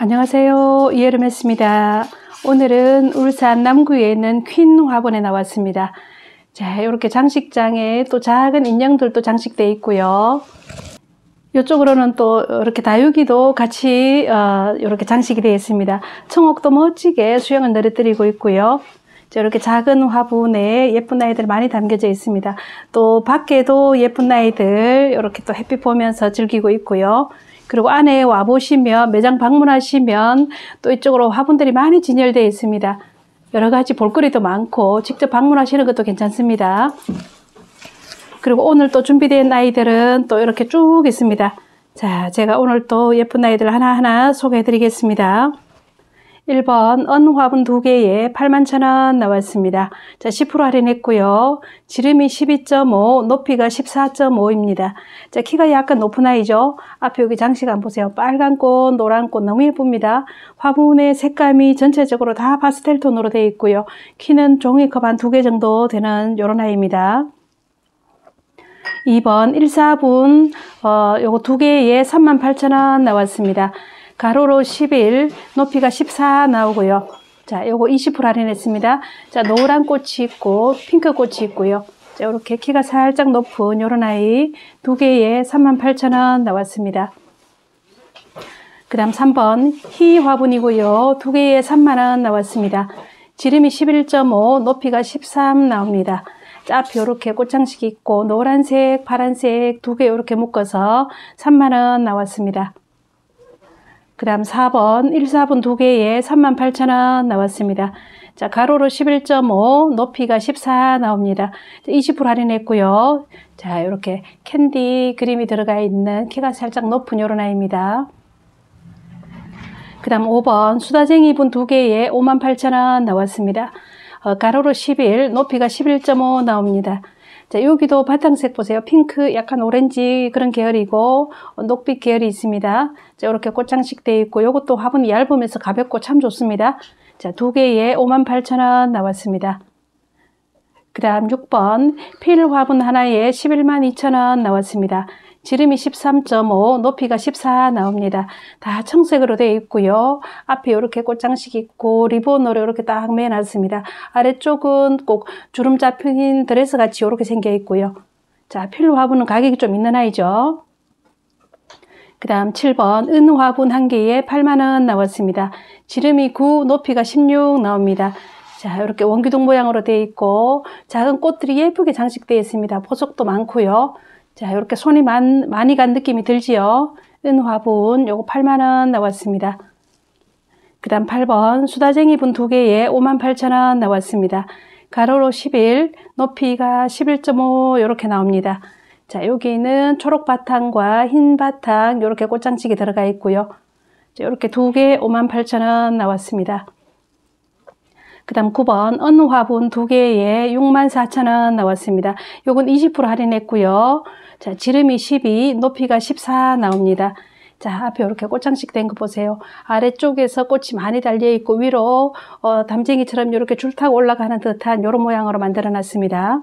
안녕하세요. 이여름했습니다. 오늘은 울산 남구에 있는 퀸 화분에 나왔습니다. 자, 이렇게 장식장에 또 작은 인형들도 장식되어 있고요. 이쪽으로는 또 이렇게 다육이도 같이 이렇게 장식이 되어 있습니다. 청옥도 멋지게 수영을 늘어뜨리고 있고요. 이렇게 작은 화분에 예쁜 아이들 많이 담겨져 있습니다. 또 밖에도 예쁜 아이들 이렇게 또 햇빛 보면서 즐기고 있고요. 그리고 안에 와보시면 매장 방문하시면 또 이쪽으로 화분들이 많이 진열되어 있습니다. 여러 가지 볼거리도 많고 직접 방문하시는 것도 괜찮습니다. 그리고 오늘 또 준비된 아이들은 또 이렇게 쭉 있습니다. 자, 제가 오늘 또 예쁜 아이들 하나하나 소개해 드리겠습니다. 1번 은화분 2개에 81,000원 나왔습니다. 자, 10% 할인했고요. 지름이 12.5, 높이가 14.5입니다. 자, 키가 약간 높은 아이죠. 앞에 여기 장식안 보세요. 빨간 꽃, 노란 꽃 너무 예쁩니다. 화분의 색감이 전체적으로 다 파스텔 톤으로 되어 있고요. 키는 종이컵 한 2개 정도 되는 이런 아이입니다. 2번 1사분 요거 2개에 38,000원 나왔습니다. 가로로 11, 높이가 14 나오고요. 자, 요거 20% 할인했습니다. 자, 노란 꽃이 있고 핑크 꽃이 있고요. 자, 요렇게 키가 살짝 높은 요런 아이 2개에 38,000원 나왔습니다. 그 다음 3번 희 화분이고요. 2개에 30,000원 나왔습니다. 지름이 11.5, 높이가 13 나옵니다. 자, 앞에 이렇게 꽃장식이 있고 노란색, 파란색 2개 이렇게 묶어서 30,000원 나왔습니다. 그 다음 4번 1사분 2개에 38,000원 나왔습니다. 자, 가로로 11.5, 높이가 14 나옵니다. 20% 할인했고요. 자, 이렇게 캔디 그림이 들어가 있는 키가 살짝 높은 요런 아이입니다. 그 다음 5번 수다쟁이 분 2개에 58,000원 나왔습니다. 가로로 11, 높이가 11.5 나옵니다. 자, 여기도 바탕색 보세요. 핑크, 약간 오렌지 그런 계열이고 녹빛 계열이 있습니다. 자, 이렇게 꽃장식 되어 있고 요것도 화분이 얇으면서 가볍고 참 좋습니다. 자, 2개에 58,000원 나왔습니다. 그 다음 6번 필 화분 하나에 112,000원 나왔습니다. 지름이 13.5, 높이가 14 나옵니다. 다 청색으로 되어 있고요. 앞에 이렇게 꽃장식 있고 리본으로 이렇게 딱 매놨습니다. 아래쪽은 꼭 주름 잡힌 드레스 같이 이렇게 생겨 있고요. 자, 필 화분은 가격이 좀 있는 아이죠. 그 다음 7번 은 화분 1개에 80,000원 나왔습니다. 지름이 9, 높이가 16 나옵니다. 자, 이렇게 원기둥 모양으로 되어 있고 작은 꽃들이 예쁘게 장식되어 있습니다. 보석도 많고요. 자, 이렇게 손이 많이 간 느낌이 들지요. 은 화분 요거 80,000원 나왔습니다. 그 다음 8번 수다쟁이 분 2개에 58,000원 나왔습니다. 가로로 11, 높이가 11.5 이렇게 나옵니다. 자, 여기는 초록 바탕과 흰 바탕 이렇게 꽃장식이 들어가 있고요. 자, 이렇게 2개 58,000원 나왔습니다. 그 다음 9번 은 화분 2개에 64,000원 나왔습니다. 요건 20% 할인했고요. 자, 지름이 12, 높이가 14 나옵니다. 자, 앞에 이렇게 꽃장식 된 거 보세요. 아래쪽에서 꽃이 많이 달려있고 위로 담쟁이처럼 이렇게 줄 타고 올라가는 듯한 이런 모양으로 만들어 놨습니다.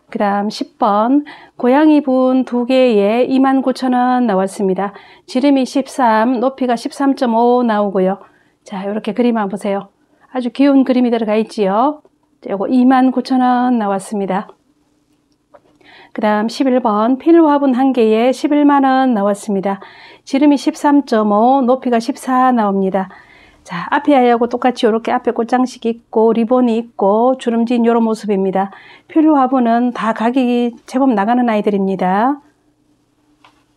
그 다음 10번 고양이 분 2개에 29,000원 나왔습니다. 지름이 13, 높이가 13.5 나오고요. 자, 이렇게 그림 한번 보세요. 아주 귀여운 그림이 들어가 있지요. 요거 29,000원 나왔습니다. 그 다음 11번 필 화분 1개에 110,000원 나왔습니다. 지름이 13.5, 높이가 14 나옵니다. 자, 앞에 아이하고 똑같이 이렇게 앞에 꽃장식이 있고 리본이 있고 주름진 이런 모습입니다. 필 화분은 다 가격이 제법 나가는 아이들입니다.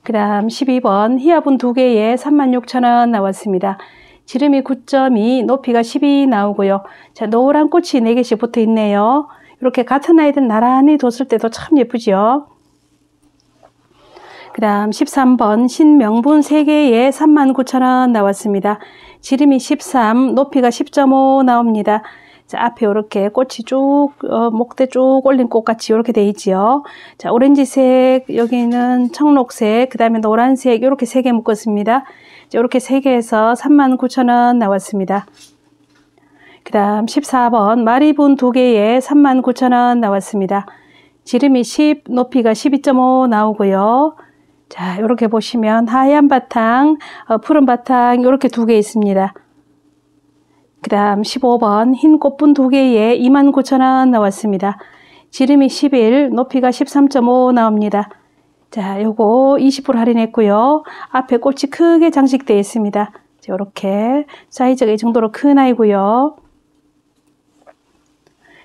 그 다음 12번 희화분 2개에 36,000원 나왔습니다. 지름이 9.2, 높이가 12 나오고요. 자, 노란 꽃이 4개씩 붙어 있네요. 이렇게 같은 아이들 나란히 뒀을 때도 참 예쁘죠. 그 다음 13번 신명분 3개에 39,000원 나왔습니다. 지름이 13, 높이가 10.5 나옵니다. 자, 앞에 이렇게 꽃이 쭉 목대 쭉 올린 꽃같이 이렇게 되어 있지요. 자, 오렌지색, 여기는 청록색, 그 다음에 노란색 이렇게 3개 묶었습니다. 이렇게 3개에서 39,000원 나왔습니다. 그 다음 14번 마리분 2개에 39,000원 나왔습니다. 지름이 10, 높이가 12.5 나오고요. 자, 이렇게 보시면 하얀 바탕, 푸른 바탕 이렇게 두 개 있습니다. 그 다음 15번 흰 꽃분 두 개에 29,000원 나왔습니다. 지름이 11, 높이가 13.5 나옵니다. 자, 요거 20% 할인했고요. 앞에 꽃이 크게 장식되어 있습니다. 이렇게 사이즈가 이 정도로 큰 아이고요.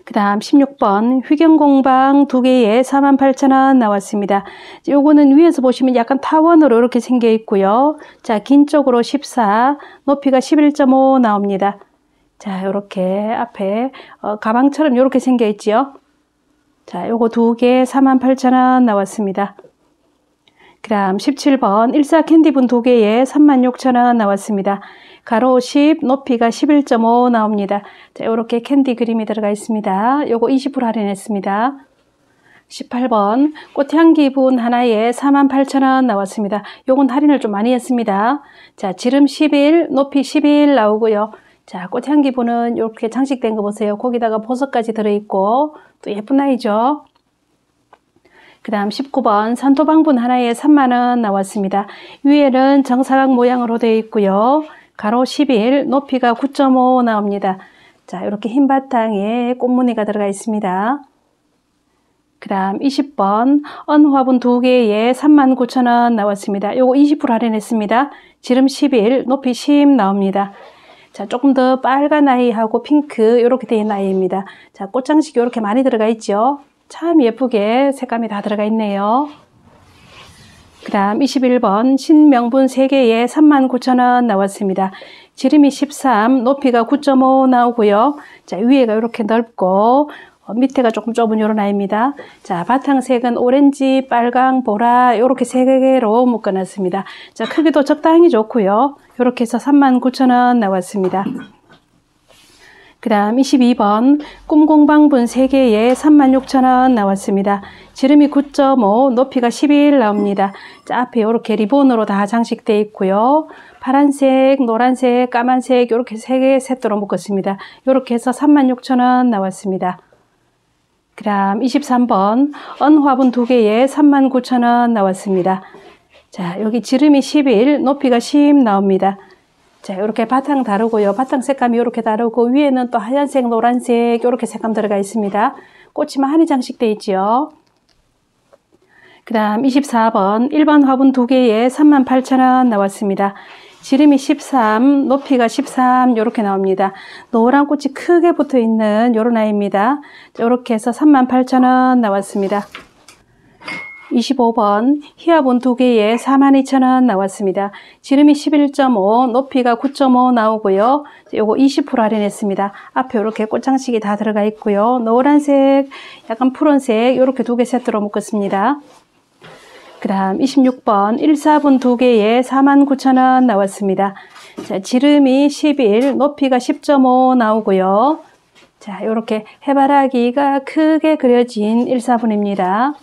그 다음 16번 휘경공방 두 개에 48,000원 나왔습니다. 요거는 위에서 보시면 약간 타원으로 이렇게 생겨 있고요. 자, 긴 쪽으로 14, 높이가 11.5 나옵니다. 자, 요렇게 앞에 가방처럼 요렇게 생겨 있지요. 자, 요거 두 개 48,000원 나왔습니다. 그 다음 17번 일사 캔디분 두 개에 36,000원 나왔습니다. 가로 10, 높이가 11.5 나옵니다. 자, 요렇게 캔디 그림이 들어가 있습니다. 요거 20% 할인했습니다. 18번 꽃향기분 하나에 48,000원 나왔습니다. 요건 할인을 좀 많이 했습니다. 자, 지름 11, 높이 11 나오고요. 자, 꽃향기분은 이렇게 장식된 거 보세요. 거기다가 보석까지 들어있고 또 예쁜 아이죠. 그 다음 19번 산토방분 하나에 30,000원 나왔습니다. 위에는 정사각 모양으로 되어 있고요. 가로 11, 높이가 9.5 나옵니다. 자, 이렇게 흰 바탕에 꽃무늬가 들어가 있습니다. 그 다음 20번 언화분 두 개에 39,000원 나왔습니다. 요거 20% 할인했습니다. 지름 11, 높이 10 나옵니다. 자, 조금 더 빨간 아이하고 핑크 이렇게 되어 아이입니다. 자, 꽃장식이 이렇게 많이 들어가 있죠. 참 예쁘게 색감이 다 들어가 있네요. 그 다음 21번 신명분 3개에 39,000원 나왔습니다. 지름이 13, 높이가 9.5 나오고요. 자, 위에가 이렇게 넓고 밑에가 조금 좁은 이런 아이입니다. 자, 바탕색은 오렌지, 빨강, 보라 이렇게 3개로 묶어놨습니다. 자, 크기도 적당히 좋고요. 이렇게 해서 39,000원 나왔습니다. 그 다음 22번 꿈공방분 3개에 36,000원 나왔습니다. 지름이 9.5, 높이가 11 나옵니다. 자, 앞에 이렇게 리본으로 다 장식되어 있고요. 파란색, 노란색, 까만색 이렇게 3개 세트로 묶었습니다. 이렇게 해서 36,000원 나왔습니다. 그 다음 23번 언화분 두 개에 39,000원 나왔습니다. 자, 여기 지름이 11, 높이가 10 나옵니다. 자, 이렇게 바탕 다르고요. 바탕 색감이 이렇게 다르고 위에는 또 하얀색, 노란색 이렇게 색감 들어가 있습니다. 꽃이 많이 장식되어 있지요. 그 다음 24번 일반 화분 두 개에 38,000원 나왔습니다. 지름이 13, 높이가 13 이렇게 나옵니다. 노란 꽃이 크게 붙어 있는 이런 아이입니다. 이렇게 해서 38,000원 나왔습니다. 25번 희화분 두 개에 42,000원 나왔습니다. 지름이 11.5, 높이가 9.5 나오고요. 요거 20% 할인했습니다. 앞에 이렇게 꽃장식이 다 들어가 있고요. 노란색, 약간 푸른색 이렇게 두 개 세트로 묶었습니다. 그 다음 26번 1사분 두 개에 49,000원 나왔습니다. 자, 지름이 11, 높이가 10.5 나오고요. 자, 이렇게 해바라기가 크게 그려진 1사분입니다.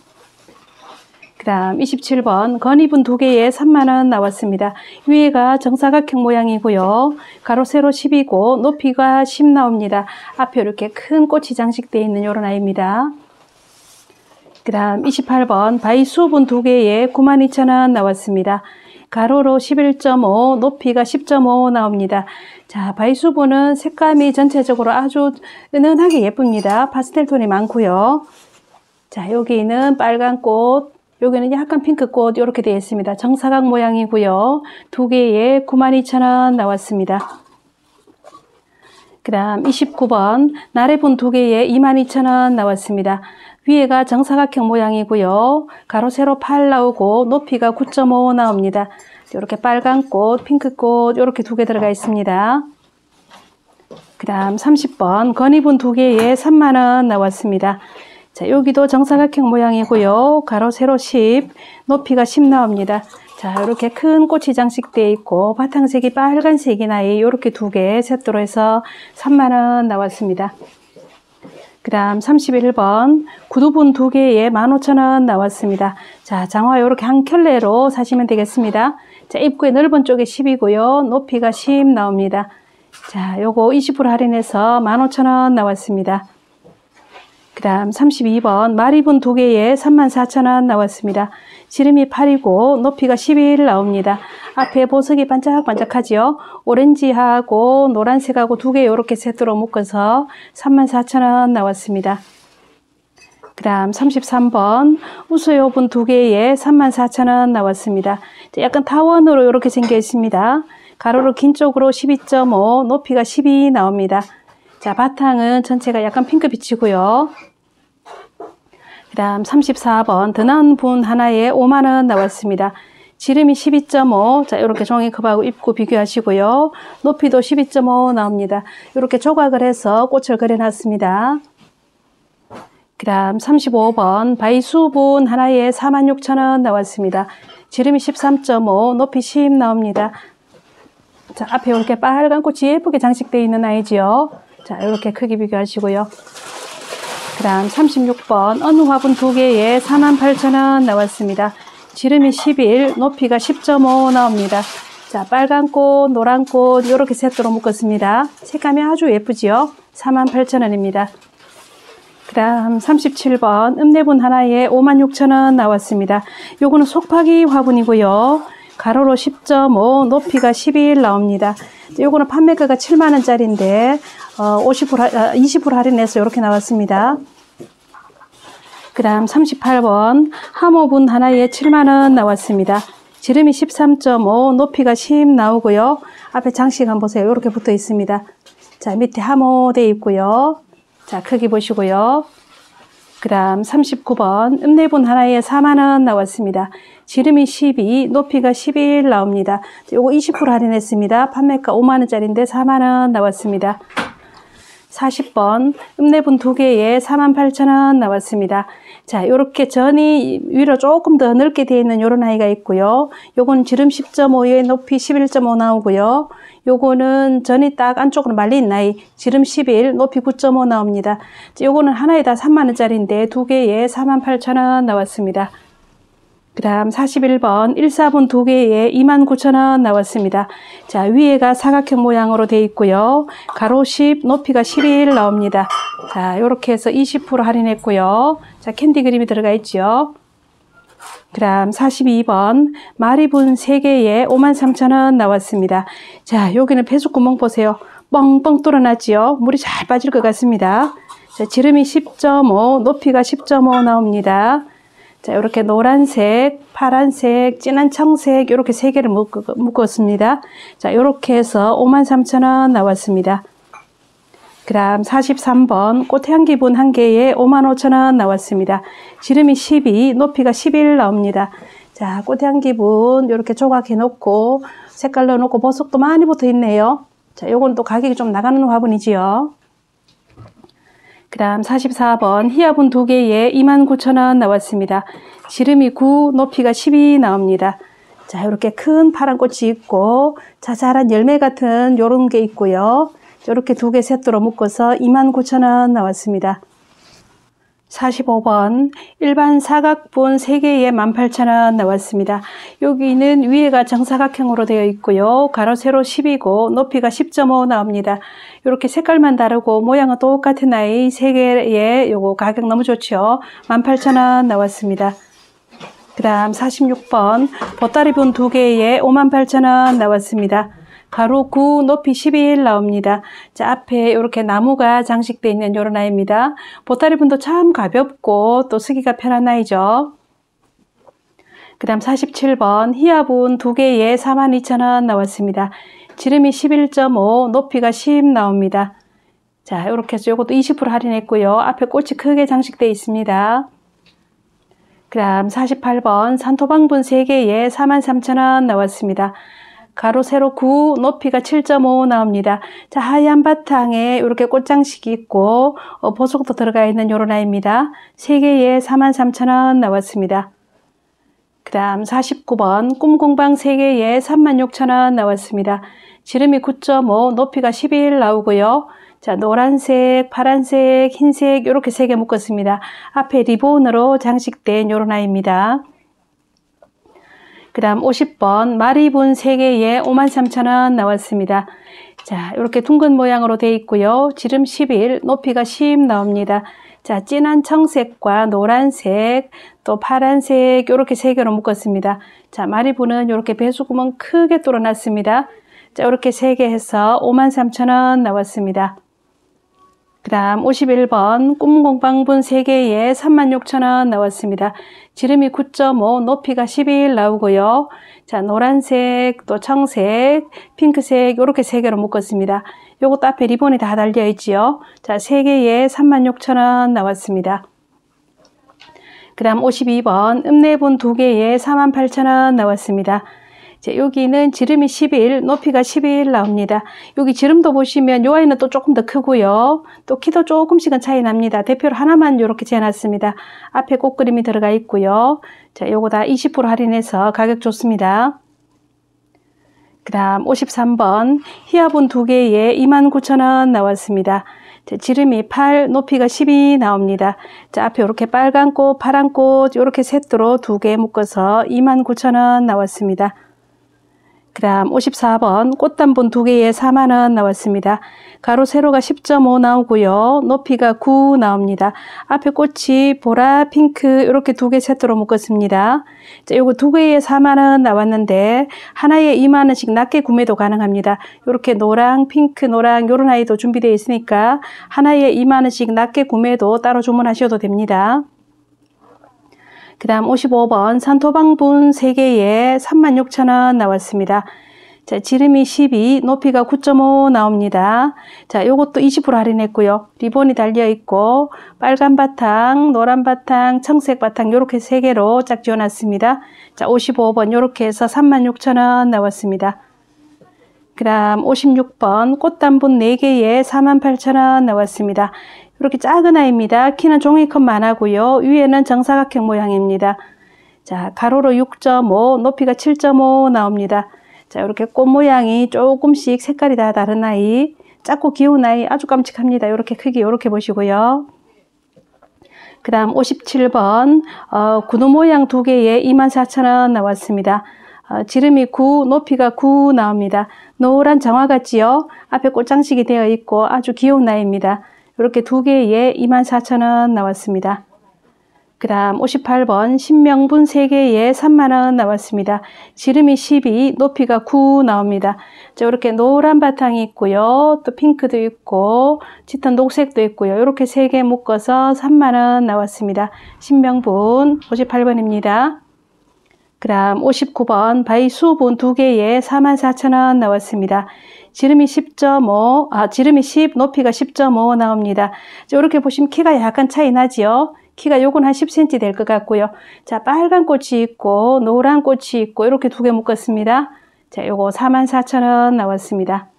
그 다음 27번 건이분 두 개에 30,000원 나왔습니다. 위에가 정사각형 모양이고요. 가로 세로 10이고 높이가 10 나옵니다. 앞에 이렇게 큰 꽃이 장식되어 있는 이런 아이입니다. 그 다음 28번 바이수분 두 개에 92,000원 나왔습니다. 가로로 11.5, 높이가 10.5 나옵니다. 자, 바이수분은 색감이 전체적으로 아주 은은하게 예쁩니다. 파스텔 톤이 많고요. 자, 여기는 빨간 꽃, 여기는 약간 핑크꽃 이렇게 되어 있습니다. 정사각 모양이고요. 두 개에 92,000원 나왔습니다. 그 다음 29번 나래분 두 개에 22,000원 나왔습니다. 위에가 정사각형 모양이고요. 가로 세로 8 나오고 높이가 9.5 나옵니다. 이렇게 빨간 꽃, 핑크꽃 이렇게 두 개 들어가 있습니다. 그 다음 30번 건이분 두 개에 30,000원 나왔습니다. 자, 여기도 정사각형 모양이고요. 가로 세로 10, 높이가 10 나옵니다. 자, 이렇게 큰 꽃이 장식되어 있고 바탕색이 빨간색이 나이 이렇게 두 개 세트로 해서 30,000원 나왔습니다. 그 다음 31번 구두분 두 개에 15,000원 나왔습니다. 자, 장화 이렇게 한 켤레로 사시면 되겠습니다. 자, 입구의 넓은 쪽에 10이고요. 높이가 10 나옵니다. 자, 요거 20% 할인해서 15,000원 나왔습니다. 그 다음 32번 마리분 2개에 34,000원 나왔습니다. 지름이 8이고 높이가 11 나옵니다. 앞에 보석이 반짝반짝하죠. 오렌지하고 노란색하고 2개 이렇게 세트로 묶어서 34,000원 나왔습니다. 그 다음 33번 우수요분 2개에 34,000원 나왔습니다. 약간 타원으로 이렇게 생겨 있습니다. 가로로 긴 쪽으로 12.5, 높이가 12 나옵니다. 자, 바탕은 전체가 약간 핑크빛이고요. 그 다음 34번 더 나은 분 하나에 5만원 나왔습니다. 지름이 12.5, 자, 이렇게 종이컵하고 입고 비교하시고요. 높이도 12.5 나옵니다. 이렇게 조각을 해서 꽃을 그려놨습니다. 그 다음 35번 바이수분 하나에 46,000원 나왔습니다. 지름이 13.5, 높이 10 나옵니다. 자, 앞에 이렇게 빨간 꽃이 예쁘게 장식되어 있는 아이지요. 자, 이렇게 크기 비교하시고요. 그 다음 36번 어느 화분 2개에 48,000원 나왔습니다. 지름이 11, 높이가 10.5 나옵니다. 자, 빨간 꽃, 노란 꽃 이렇게 세트로 묶었습니다. 색감이 아주 예쁘지요. 48,000원입니다. 그 다음 37번 읍내분 하나에 56,000원 나왔습니다. 요거는 속파기 화분이고요. 가로로 10.5, 높이가 11 나옵니다. 요거는 판매가가 7만원짜리인데 20% 할인해서 이렇게 나왔습니다. 그 다음 38번 하모분 하나에 7만원 나왔습니다. 지름이 13.5, 높이가 10 나오고요. 앞에 장식 한번 보세요. 이렇게 붙어 있습니다. 자, 밑에 하모 되어 있고요. 자, 크기 보시고요. 그 다음 39번 읍내분 하나에 4만원 나왔습니다. 지름이 12, 높이가 11 나옵니다. 요거 20% 할인했습니다. 판매가 5만원짜리인데 4만원 나왔습니다. 40번 읍내분 2개에 48,000원 나왔습니다. 자, 요렇게 전이 위로 조금 더 넓게 되어 있는 요런 아이가 있고요. 요건 지름 10.5에 높이 11.5 나오고요. 요거는 전이 딱 안쪽으로 말린 아이, 지름 11, 높이 9.5 나옵니다. 요거는 하나에 다 3만원짜리인데 2개에 48,000원 나왔습니다. 그 다음 41번 1사분 2개에 29,000원 나왔습니다. 자, 위에가 사각형 모양으로 되어 있고요. 가로 10, 높이가 11 나옵니다. 자, 요렇게 해서 20% 할인했고요. 자, 캔디 그림이 들어가 있죠. 그 다음 42번 마리분 3개에 53,000원 나왔습니다. 자, 여기는 폐수구멍 보세요. 뻥뻥 뚫어놨지요. 물이 잘 빠질 것 같습니다. 자, 지름이 10.5, 높이가 10.5 나옵니다. 자, 이렇게 노란색, 파란색, 진한 청색 이렇게 3개를 묶었습니다. 자, 이렇게 해서 53,000원 나왔습니다. 그 다음 43번 꽃향기분 1개에 55,000원 나왔습니다. 지름이 12, 높이가 11 나옵니다. 자, 꽃향기분 이렇게 조각해 놓고 색깔 넣어 놓고 보석도 많이 붙어 있네요. 자, 요건 또 가격이 좀 나가는 화분이지요. 그 다음 44번 희화분 2개에 29,000원 나왔습니다. 지름이 9, 높이가 12 나옵니다. 자, 이렇게 큰 파란 꽃이 있고 자잘한 열매 같은 요런 게 있고요. 이렇게 2개 세트로 묶어서 29,000원 나왔습니다. 45번 일반 사각분 3개에 18,000원 나왔습니다. 여기는 위에가 정사각형으로 되어 있고요. 가로 세로 10이고 높이가 10.5 나옵니다. 이렇게 색깔만 다르고 모양은 똑같은 아이 3개에 요거 가격 너무 좋죠. 18,000원 나왔습니다. 그 다음 46번 보따리분 2개에 58,000원 나왔습니다. 가로 9, 높이 11 나옵니다. 자, 앞에 이렇게 나무가 장식되어 있는 이런 아이입니다. 보따리분도 참 가볍고 또 쓰기가 편한 아이죠. 그 다음 47번 희화분 2개에 42,000원 나왔습니다. 지름이 11.5, 높이가 10 나옵니다. 자, 이렇게 해서 이것도 20% 할인했고요. 앞에 꽃이 크게 장식되어 있습니다. 그 다음 48번 산토방분 3개에 43,000원 나왔습니다. 가로 세로 9, 높이가 7.5 나옵니다. 자, 하얀 바탕에 이렇게 꽃장식이 있고 보석도 들어가 있는 요런 아이입니다. 3개에 43,000원 나왔습니다. 그 다음 49번 꿈공방 3개에 36,000원 나왔습니다. 지름이 9.5, 높이가 11 나오고요. 자, 노란색, 파란색, 흰색 이렇게 3개 묶었습니다. 앞에 리본으로 장식된 요런 아이입니다. 그 다음 50번 마리분 3개에 53,000원 나왔습니다. 자, 이렇게 둥근 모양으로 되어 있고요. 지름 11, 높이가 10 나옵니다. 자, 진한 청색과 노란색, 또 파란색 이렇게 세 개로 묶었습니다. 자, 마리부는 이렇게 배수구멍 크게 뚫어놨습니다. 자, 이렇게 세 개 해서 53,000원 나왔습니다. 그 다음 51번 꿈공방분 3개에 36,000원 나왔습니다. 지름이 9.5, 높이가 11 나오고요. 자, 노란색, 또 청색, 핑크색 이렇게 3개로 묶었습니다. 요것도 앞에 리본이 다 달려 있지요. 자, 3개에 36,000원 나왔습니다. 그 다음 52번 읍내분 2개에 48,000원 나왔습니다. 자, 여기는 지름이 11, 높이가 11 나옵니다. 여기 지름도 보시면 요 아이는 또 조금 더 크고요. 또 키도 조금씩은 차이 납니다. 대표로 하나만 이렇게 재놨습니다. 앞에 꽃그림이 들어가 있고요. 자, 요거 다 20% 할인해서 가격 좋습니다. 그 다음 53번 히아분 2개에 29,000원 나왔습니다. 자, 지름이 8, 높이가 12 나옵니다. 자, 앞에 이렇게 빨간 꽃, 파란 꽃 이렇게 세트로 2개 묶어서 29,000원 나왔습니다. 그 다음 54번 꽃단분 2개에 4만원 나왔습니다. 가로 세로가 10.5 나오고요. 높이가 9 나옵니다. 앞에 꽃이 보라, 핑크 이렇게 2개 세트로 묶었습니다. 자, 요거 2개에 4만원 나왔는데 하나에 2만원씩 낮게 구매도 가능합니다. 이렇게 노랑, 핑크, 노랑 요런 아이도 준비되어 있으니까 하나에 2만원씩 낮게 구매도 따로 주문하셔도 됩니다. 그 다음 55번 산토방분 3개에 36,000원 나왔습니다. 자, 지름이 12, 높이가 9.5 나옵니다. 자, 요것도 20% 할인했고요. 리본이 달려 있고 빨간 바탕, 노란 바탕, 청색 바탕 요렇게 3개로 짝 지어놨습니다. 자, 55번 요렇게 해서 36,000원 나왔습니다. 그 다음 56번 꽃단분 4개에 48,000원 나왔습니다. 이렇게 작은 아이입니다. 키는 종이컵만 하고요. 위에는 정사각형 모양입니다. 자, 가로로 6.5, 높이가 7.5 나옵니다. 자, 이렇게 꽃 모양이 조금씩 색깔이 다 다른 아이, 작고 귀여운 아이 아주 깜찍합니다. 이렇게 크기 이렇게 보시고요. 그 다음 57번 구두 모양 2개에 24,000원 나왔습니다. 지름이 9, 높이가 9 나옵니다. 노란 장화 같지요? 앞에 꽃장식이 되어 있고 아주 귀여운 아이입니다. 이렇게 2개에 24,000원 나왔습니다. 그 다음 58번 신명분 3개에 3만원 나왔습니다. 지름이 12, 높이가 9 나옵니다. 자, 이렇게 노란 바탕이 있고요. 또 핑크도 있고 짙은 녹색도 있고요. 이렇게 3개 묶어서 3만원 나왔습니다. 신명분 58번입니다. 그 다음 59번 바이수분 2개에 44,000원 나왔습니다. 지름이 10.5, 지름이 10, 높이가 10.5 나옵니다. 자, 이렇게 보시면 키가 약간 차이 나지요? 키가 요건 한 10cm 될 것 같고요. 자, 빨간 꽃이 있고, 노란 꽃이 있고, 이렇게 2개 묶었습니다. 자, 요거 44,000원 나왔습니다.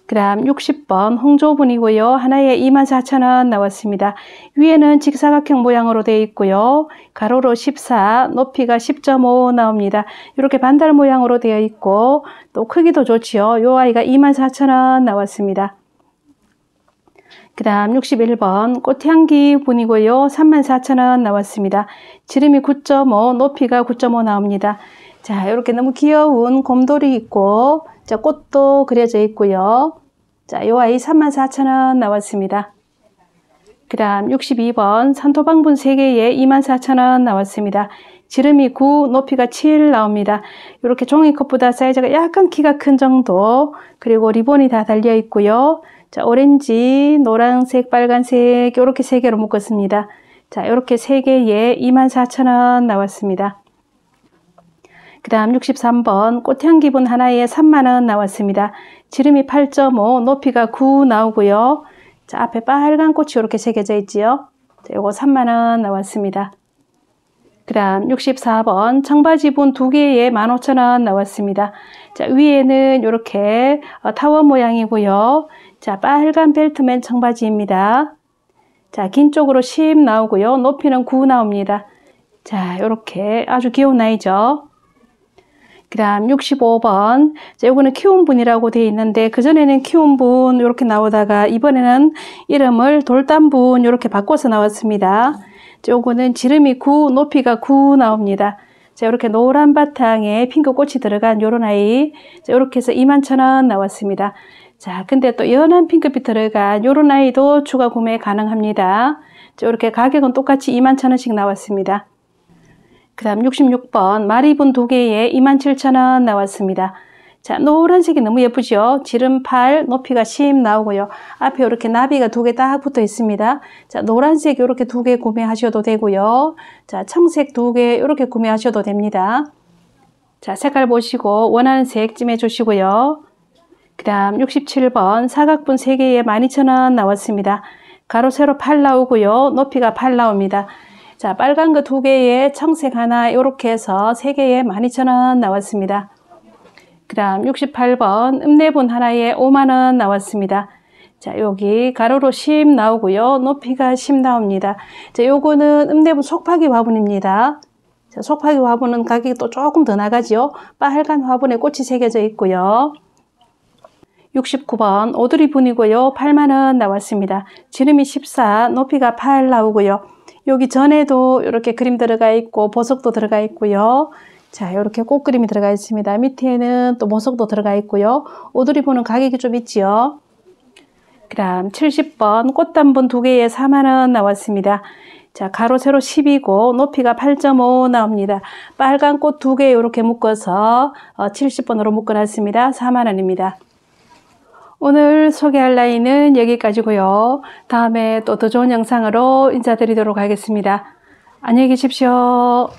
그 다음 60번 홍조분이고요. 하나에 24,000원 나왔습니다. 위에는 직사각형 모양으로 되어 있고요. 가로로 14, 높이가 10.5 나옵니다. 이렇게 반달 모양으로 되어 있고 또 크기도 좋지요. 요 아이가 24,000원 나왔습니다. 그 다음 61번 꽃향기 분이고요. 34,000원 나왔습니다. 지름이 9.5, 높이가 9.5 나옵니다. 자, 이렇게 너무 귀여운 곰돌이 있고, 자, 꽃도 그려져 있고요. 자, 요 아이 34,000원 나왔습니다. 그 다음 62번 산토방분 3개에 24,000원 나왔습니다. 지름이 9, 높이가 7 나옵니다. 이렇게 종이컵보다 사이즈가 약간 키가 큰 정도, 그리고 리본이 다 달려 있고요. 자, 오렌지, 노란색, 빨간색 이렇게 3개로 묶었습니다. 자, 이렇게 3개에 24,000원 나왔습니다. 그 다음 63번 꽃향기분 하나에 3만원 나왔습니다. 지름이 8.5, 높이가 9 나오고요. 자, 앞에 빨간 꽃이 이렇게 새겨져 있지요. 자, 요거 3만원 나왔습니다. 그 다음 64번 청바지분 2개에 15,000원 나왔습니다. 자, 위에는 이렇게 타원 모양이고요. 자, 빨간 벨트맨 청바지입니다. 자, 긴 쪽으로 10 나오고요. 높이는 9 나옵니다. 자, 이렇게 아주 귀여운 아이죠. 그 다음 65번 자, 요거는 키운분이라고 되어 있는데 그전에는 키운분 이렇게 나오다가 이번에는 이름을 돌담분 이렇게 바꿔서 나왔습니다. 자, 요거는 지름이 9, 높이가 9 나옵니다. 자, 이렇게 노란 바탕에 핑크 꽃이 들어간 요런 아이 자, 이렇게 해서 21,000원 나왔습니다. 자, 근데 또 연한 핑크빛 들어간 요런 아이도 추가 구매 가능합니다. 자, 이렇게 가격은 똑같이 21,000원씩 나왔습니다. 그 다음 66번 마리분 2개에 27,000원 나왔습니다. 자, 노란색이 너무 예쁘죠? 지름팔, 높이가 10 나오고요. 앞에 이렇게 나비가 2개 딱 붙어 있습니다. 자, 노란색 이렇게 2개 구매하셔도 되고요. 자, 청색 2개 이렇게 구매하셔도 됩니다. 자, 색깔 보시고 원하는 색 찜해 주시고요. 그 다음 67번 사각분 3개에 12,000원 나왔습니다. 가로 세로 8 나오고요. 높이가 8 나옵니다. 자, 빨간 거 2개에 청색 하나 이렇게 해서 3개에 12,000원 나왔습니다. 그 다음 68번 읍내분 하나에 5만원 나왔습니다. 자, 여기 가로로 10 나오고요. 높이가 10 나옵니다. 자, 요거는 읍내분 속파기 화분입니다. 자, 속파기 화분은 가격이 또 조금 더 나가죠. 빨간 화분에 꽃이 새겨져 있고요. 69번 오드리 분이고요. 8만원 나왔습니다. 지름이 14, 높이가 8 나오고요. 여기 전에도 이렇게 그림 들어가 있고 보석도 들어가 있고요. 자, 이렇게 꽃그림이 들어가 있습니다. 밑에는 또 보석도 들어가 있고요. 오드리 분은 가격이 좀 있지요. 그 다음 70번 꽃단분 2개에 4만원 나왔습니다. 자, 가로 세로 10이고 높이가 8.5 나옵니다. 빨간 꽃 2개 이렇게 묶어서 70번으로 묶어놨습니다. 4만원입니다. 오늘 소개할 라인은 여기까지고요. 다음에 또 더 좋은 영상으로 인사드리도록 하겠습니다. 안녕히 계십시오.